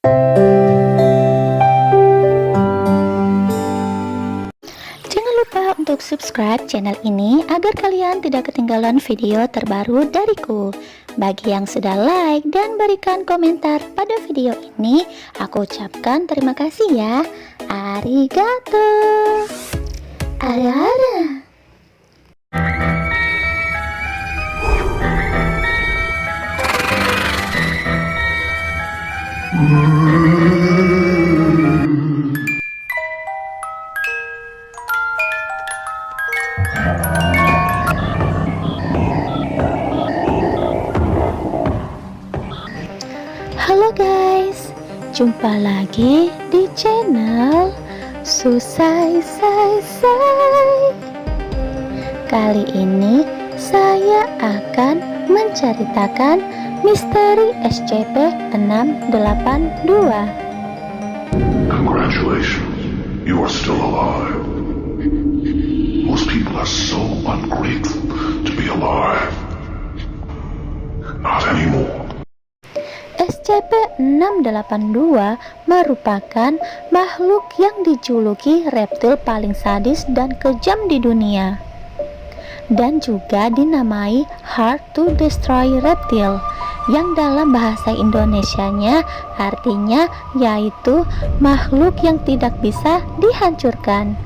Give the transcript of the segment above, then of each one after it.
Jangan lupa untuk subscribe channel ini agar kalian tidak ketinggalan video terbaru dariku. Bagi yang sudah like dan berikan komentar pada video ini, aku ucapkan terima kasih ya. Arigato. Ada-ada. Halo guys, jumpa lagi di channel Susai Sai Sai. Kali ini saya akan menceritakan misteri SCP-682. Congratulations, you are still alive. Most people are so ungrateful to be alive. Not anymore. SCP-682 merupakan makhluk yang dijuluki reptil paling sadis dan kejam di dunia, dan juga dinamai Hard to Destroy Reptile, yang dalam bahasa Indonesianya artinya yaitu makhluk yang tidak bisa dihancurkan.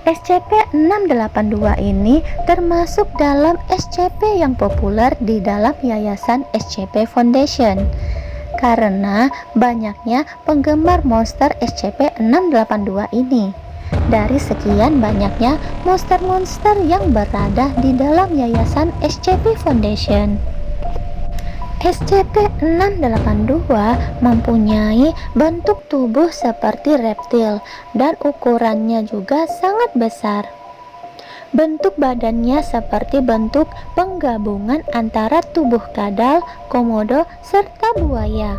SCP-682 ini termasuk dalam SCP yang populer di dalam Yayasan SCP Foundation karena banyaknya penggemar monster SCP-682 ini. Dari sekian banyaknya monster-monster yang berada di dalam Yayasan SCP Foundation, SCP-682 mempunyai bentuk tubuh seperti reptil dan ukurannya juga sangat besar. Bentuk badannya seperti bentuk penggabungan antara tubuh kadal, komodo, serta buaya.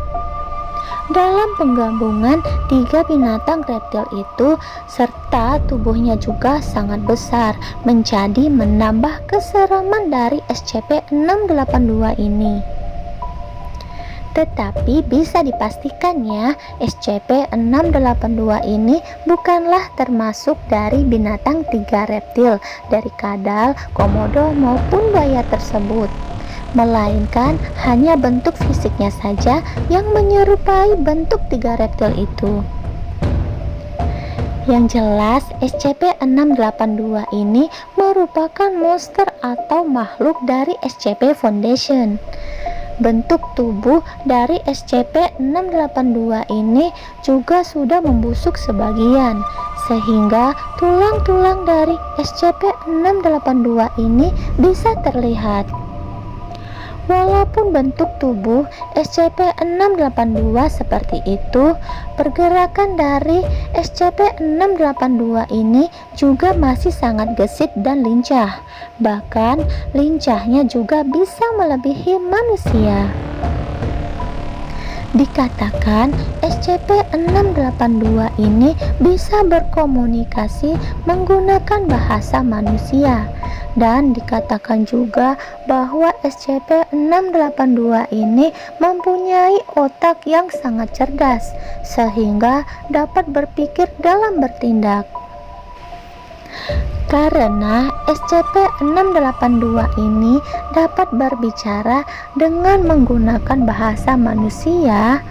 Dalam penggabungan tiga binatang reptil itu serta tubuhnya juga sangat besar, menjadi menambah keseraman dari SCP-682 ini. Tetapi bisa dipastikan ya, SCP-682 ini bukanlah termasuk dari binatang tiga reptil dari kadal, komodo maupun buaya tersebut, melainkan hanya bentuk fisiknya saja yang menyerupai bentuk tiga reptil itu. Yang jelas, SCP-682 ini merupakan monster atau makhluk dari SCP Foundation. Bentuk tubuh dari SCP-682 ini juga sudah membusuk sebagian, sehingga tulang-tulang dari SCP-682 ini bisa terlihat. Walaupun bentuk tubuh SCP-682 seperti itu, pergerakan dari SCP-682 ini juga masih sangat gesit dan lincah. Bahkan lincahnya juga bisa melebihi manusia. Dikatakan SCP-682 ini bisa berkomunikasi menggunakan bahasa manusia, dan dikatakan juga bahwa SCP-682 ini mempunyai otak yang sangat cerdas sehingga dapat berpikir dalam bertindak. Karena SCP-682 ini dapat berbicara dengan menggunakan bahasa manusia,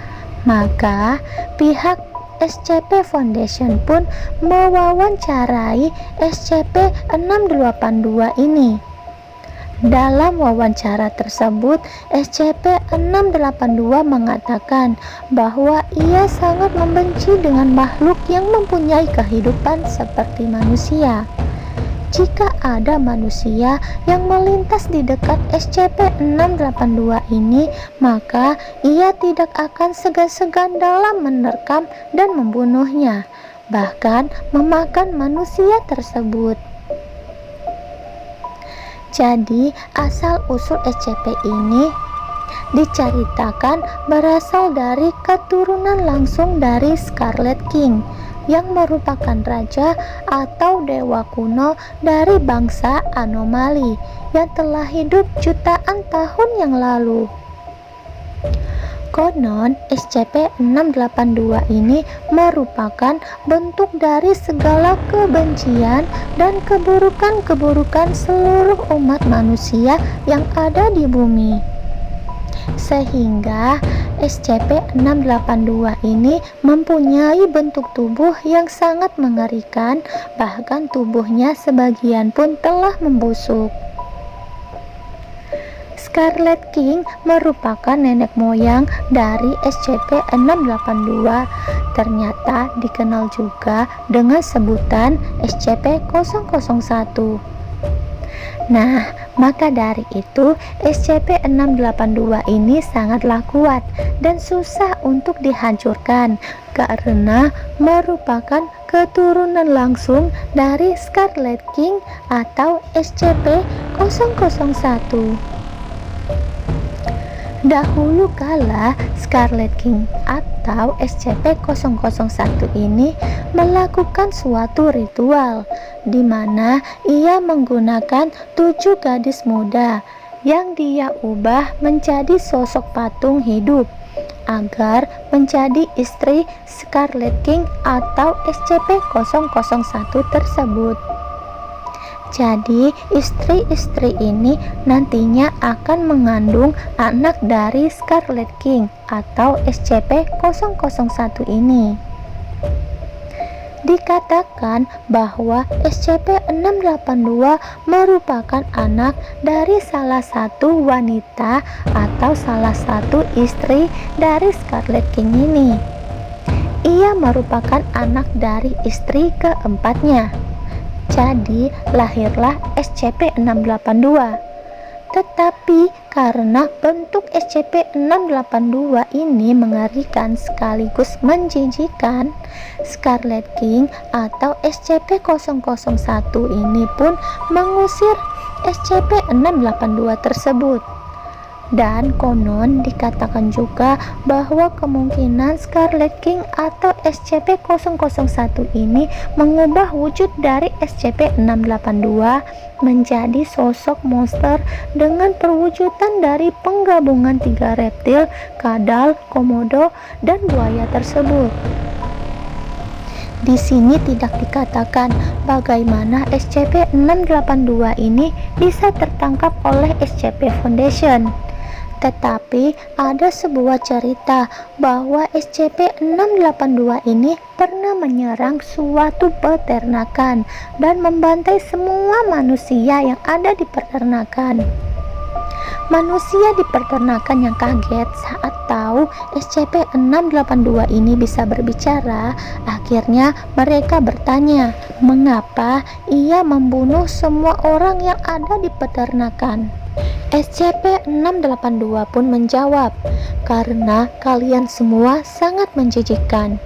maka pihak SCP Foundation pun mewawancarai SCP-682 ini. Dalam wawancara tersebut, SCP-682 mengatakan bahwa ia sangat membenci dengan makhluk yang mempunyai kehidupan seperti manusia. Jika ada manusia yang melintas di dekat SCP-682 ini, maka ia tidak akan segan-segan dalam menerkam dan membunuhnya, bahkan memakan manusia tersebut. Jadi, asal-usul SCP ini diceritakan berasal dari keturunan langsung dari Scarlet King, yang merupakan raja atau dewa kuno dari bangsa anomali yang telah hidup jutaan tahun yang lalu. Konon, SCP-682 ini merupakan bentuk dari segala kebencian dan keburukan-keburukan seluruh umat manusia yang ada di bumi. Sehingga SCP-682 ini mempunyai bentuk tubuh yang sangat mengerikan, bahkan tubuhnya sebagian pun telah membusuk. Scarlet King merupakan nenek moyang dari SCP-682, ternyata dikenal juga dengan sebutan SCP-001. Nah, maka dari itu SCP-682 ini sangatlah kuat dan susah untuk dihancurkan karena merupakan keturunan langsung dari Scarlet King atau SCP-001. Dahulu kala, Scarlet King atau SCP-001 ini melakukan suatu ritual di mana ia menggunakan 7 gadis muda yang dia ubah menjadi sosok patung hidup agar menjadi istri Scarlet King atau SCP-001 tersebut. Jadi, istri-istri ini nantinya akan mengandung anak dari Scarlet King atau SCP-001 ini. Dikatakan bahwa SCP-682 merupakan anak dari salah satu wanita atau salah satu istri dari Scarlet King ini. Ia merupakan anak dari istri keempatnya. Jadi lahirlah SCP-682. Tetapi karena bentuk SCP-682 ini mengerikan sekaligus menjijikan, Scarlet King atau SCP-001 ini pun mengusir SCP-682 tersebut. Dan konon dikatakan juga bahwa kemungkinan Scarlet King atau SCP-001 ini mengubah wujud dari SCP-682 menjadi sosok monster dengan perwujudan dari penggabungan 3 reptil, kadal, komodo, dan buaya tersebut. Di sini tidak dikatakan bagaimana SCP-682 ini bisa tertangkap oleh SCP Foundation. Tetapi ada sebuah cerita bahwa SCP-682 ini pernah menyerang suatu peternakan dan membantai semua manusia yang ada di peternakan. Manusia di peternakan yang kaget saat tahu SCP-682 ini bisa berbicara. Akhirnya mereka bertanya, mengapa ia membunuh semua orang yang ada di peternakan. SCP-682 pun menjawab, karena kalian semua sangat menjijikkan.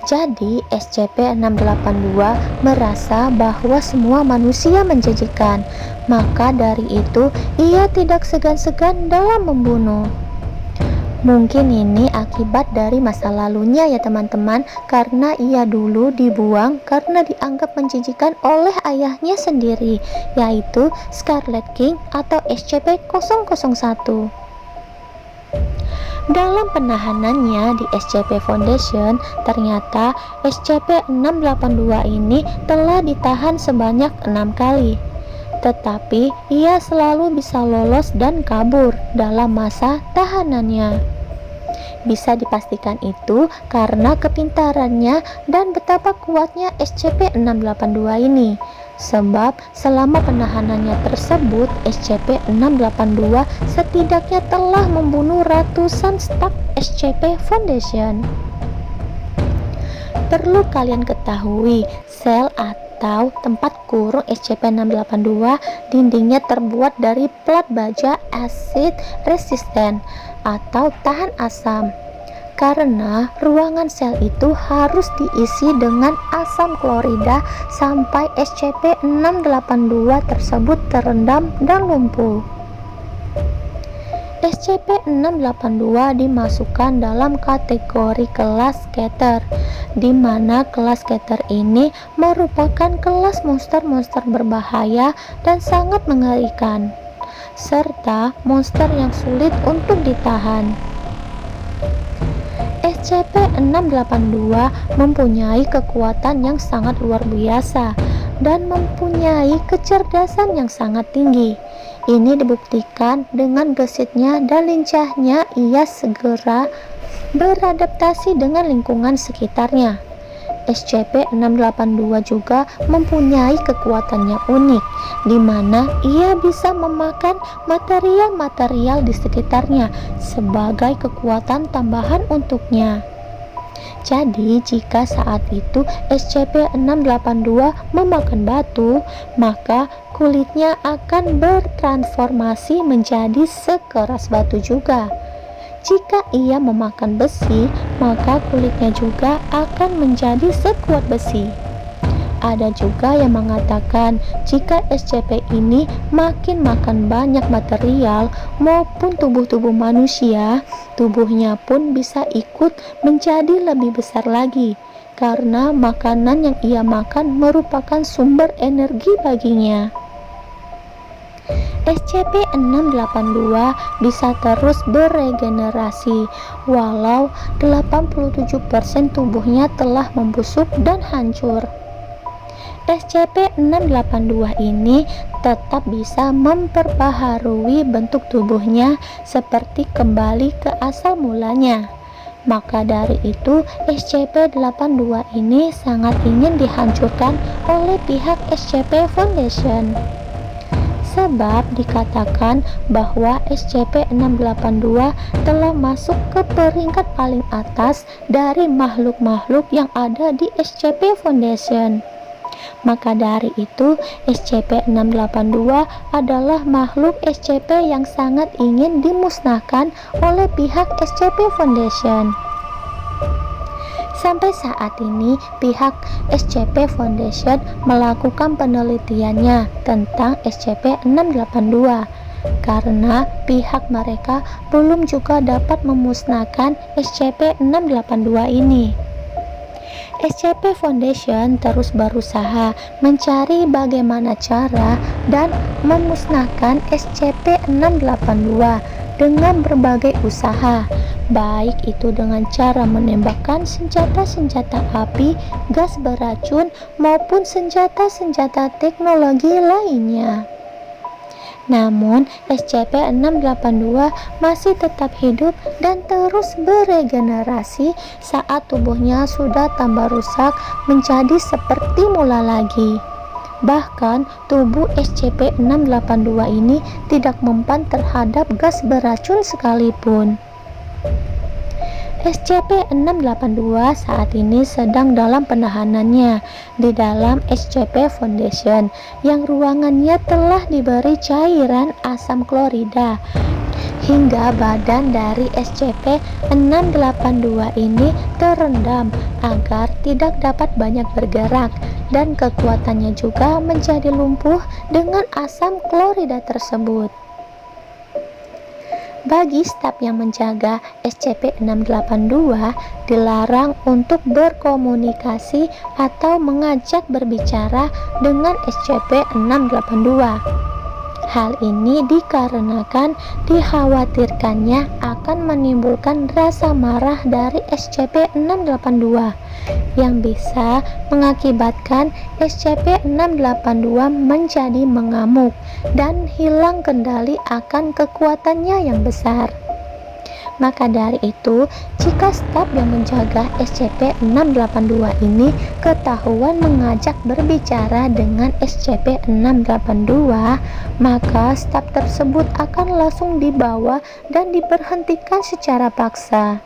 Jadi SCP-682 merasa bahwa semua manusia menjijikkan, maka dari itu ia tidak segan-segan dalam membunuh. Mungkin ini akibat dari masa lalunya ya teman-teman, karena ia dulu dibuang karena dianggap menjijikan oleh ayahnya sendiri, yaitu Scarlet King atau SCP-001. Dalam penahanannya di SCP Foundation, ternyata SCP-682 ini telah ditahan sebanyak 6 kali. Tetapi ia selalu bisa lolos dan kabur dalam masa tahanannya. Bisa dipastikan itu karena kepintarannya dan betapa kuatnya SCP-682 ini. Sebab selama penahanannya tersebut, SCP-682 setidaknya telah membunuh ratusan staf SCP Foundation. Perlu kalian ketahui, sel atau tempat kurung SCP-682 dindingnya terbuat dari plat baja acid resistant atau tahan asam, karena ruangan sel itu harus diisi dengan asam klorida sampai SCP-682 tersebut terendam dan lumpuh. SCP-682 dimasukkan dalam kategori kelas Keter, di mana kelas Keter ini merupakan kelas monster-monster berbahaya dan sangat mengerikan, serta monster yang sulit untuk ditahan. SCP-682 mempunyai kekuatan yang sangat luar biasa dan mempunyai kecerdasan yang sangat tinggi. Ini dibuktikan dengan gesitnya dan lincahnya ia segera beradaptasi dengan lingkungan sekitarnya. SCP-682 juga mempunyai kekuatan yang unik, di mana ia bisa memakan material-material di sekitarnya sebagai kekuatan tambahan untuknya. Jadi, jika saat itu SCP-682 memakan batu, maka kulitnya akan bertransformasi menjadi sekeras batu juga. Jika ia memakan besi, maka kulitnya juga akan menjadi sekuat besi. Ada juga yang mengatakan jika SCP ini makin makan banyak material maupun tubuh-tubuh manusia, tubuhnya pun bisa ikut menjadi lebih besar lagi, karena makanan yang ia makan merupakan sumber energi baginya. SCP-682 bisa terus beregenerasi walau 87% tubuhnya telah membusuk dan hancur. SCP-682 ini tetap bisa memperbaharui bentuk tubuhnya seperti kembali ke asal mulanya. Maka dari itu, SCP-82 ini sangat ingin dihancurkan oleh pihak SCP Foundation. Sebab dikatakan bahwa SCP-682 telah masuk ke peringkat paling atas dari makhluk-makhluk yang ada di SCP Foundation. Maka dari itu, SCP-682 adalah makhluk SCP yang sangat ingin dimusnahkan oleh pihak SCP Foundation. Sampai saat ini, pihak SCP Foundation melakukan penelitiannya tentang SCP-682 karena pihak mereka belum juga dapat memusnahkan SCP-682 ini. SCP Foundation terus berusaha mencari bagaimana cara dan memusnahkan SCP-682 dengan berbagai usaha, baik itu dengan cara menembakkan senjata-senjata api, gas beracun, maupun senjata-senjata teknologi lainnya. Namun, SCP-682 masih tetap hidup dan terus beregenerasi saat tubuhnya sudah tambah rusak menjadi seperti mula lagi. Bahkan, tubuh SCP-682 ini tidak mempan terhadap gas beracun sekalipun. SCP-682 saat ini sedang dalam penahanannya di dalam SCP Foundation yang ruangannya telah diberi cairan asam klorida hingga badan dari SCP-682 ini terendam agar tidak dapat banyak bergerak dan kekuatannya juga menjadi lumpuh dengan asam klorida tersebut. Bagi staf yang menjaga SCP-682 dilarang untuk berkomunikasi atau mengajak berbicara dengan SCP-682. Hal ini dikarenakan dikhawatirkannya akan menimbulkan rasa marah dari SCP-682 yang bisa mengakibatkan SCP-682 menjadi mengamuk dan hilang kendali akan kekuatannya yang besar. Maka dari itu, jika staf yang menjaga SCP-682 ini ketahuan mengajak berbicara dengan SCP-682, maka staf tersebut akan langsung dibawa dan diberhentikan secara paksa.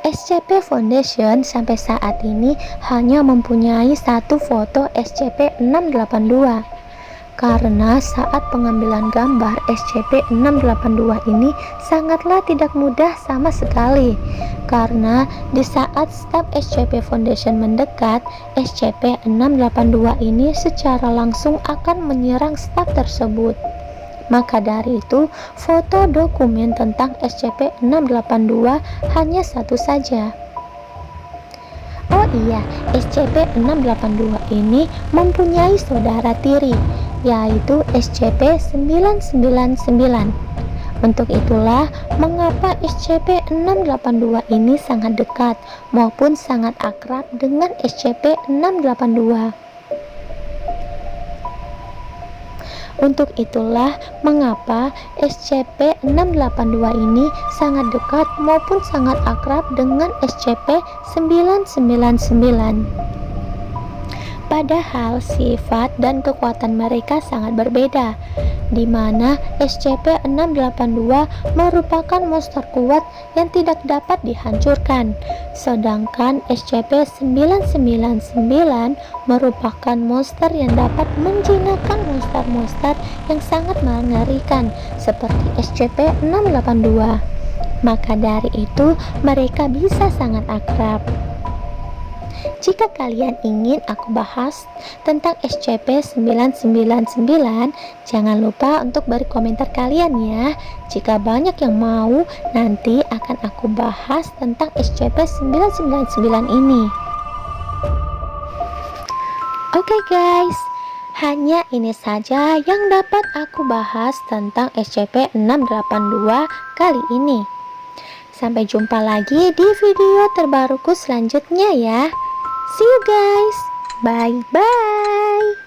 SCP Foundation sampai saat ini hanya mempunyai satu foto SCP-682 karena saat pengambilan gambar SCP-682 ini sangatlah tidak mudah sama sekali, karena di saat staf SCP Foundation mendekat, SCP-682 ini secara langsung akan menyerang staf tersebut. Maka dari itu, foto dokumen tentang SCP-682 hanya satu saja. Oh iya, SCP-682 ini mempunyai saudara tiri, yaitu SCP-999. Untuk itulah mengapa SCP-682 ini sangat dekat maupun sangat akrab dengan SCP-682. Untuk itulah mengapa SCP-682 ini sangat dekat maupun sangat akrab dengan SCP-999. Padahal sifat dan kekuatan mereka sangat berbeda, di mana SCP-682 merupakan monster kuat yang tidak dapat dihancurkan, sedangkan SCP-999 merupakan monster yang dapat menjinakkan monster-monster yang sangat mengerikan seperti SCP-682. Maka dari itu, mereka bisa sangat akrab. Jika kalian ingin aku bahas tentang SCP-999, jangan lupa untuk beri komentar kalian ya. Jika banyak yang mau, nanti akan aku bahas tentang SCP-999 ini. Oke guys, hanya ini saja yang dapat aku bahas tentang SCP-682 kali ini. Sampai jumpa lagi di video terbaruku selanjutnya ya. See you guys. Bye bye.